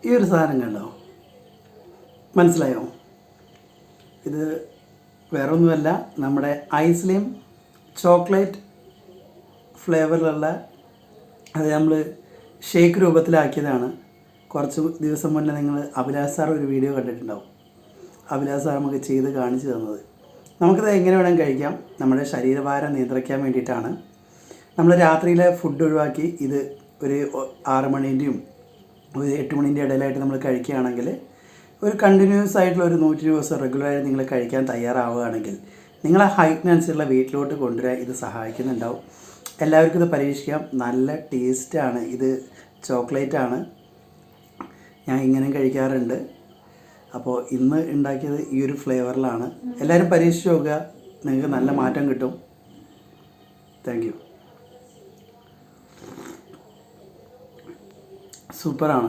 ഈ ഒരു സാധനം കണ്ടോ, മനസ്സിലായോ? ഇത് വേറൊന്നുമല്ല, നമ്മുടെ ഐസ്ക്രീം ചോക്ലേറ്റ് ഫ്ലേവറിലുള്ള അത് നമ്മൾ ഷേക്ക് രൂപത്തിലാക്കിയതാണ്. കുറച്ച് ദിവസം മുന്നേ നിങ്ങൾ അഭിലാഷ് സാർ ഒരു വീഡിയോ കണ്ടിട്ടുണ്ടാവും. അഭിലാഷ് സാർ നമുക്ക് ചെയ്ത് കാണിച്ചു തന്നത്. നമുക്കിത് എങ്ങനെ വേണമെങ്കിൽ കഴിക്കാം. നമ്മുടെ ശരീരഭാരം നിയന്ത്രിക്കാൻ വേണ്ടിയിട്ടാണ്. നമ്മൾ രാത്രിയിലെ ഫുഡ് ഒഴിവാക്കി ഇത് ഒരു 6 മണീൻ്റെയും ഒരു 8 മണീൻ്റെ ഇടയിലായിട്ട് നമ്മൾ കഴിക്കുകയാണെങ്കിൽ, ഒരു കണ്ടിന്യൂസ് ആയിട്ടുള്ള ഒരു 120 ദിവസം റെഗുലറായിട്ട് നിങ്ങൾ കഴിക്കാൻ തയ്യാറാവുകയാണെങ്കിൽ നിങ്ങളെ ഹൈറ്റിനനുസരിച്ചുള്ള വെയിറ്റിലോട്ട് കൊണ്ടുവരാൻ ഇത് സഹായിക്കുന്നുണ്ടാവും. എല്ലാവർക്കും ഇത് പരീക്ഷിക്കാം. നല്ല ടേസ്റ്റാണ്. ഇത് ചോക്ലേറ്റാണ്. ഞാൻ ഇങ്ങനെയും കഴിക്കാറുണ്ട്. അപ്പോൾ ഇന്ന് ഉണ്ടാക്കിയത് ഈ ഒരു ഫ്ലേവറിലാണ്. എല്ലാവരും പരീക്ഷിച്ച് നോക്കുക, നിങ്ങൾക്ക് നല്ല മാറ്റം കിട്ടും. Thank you. സൂപ്പറാണ്.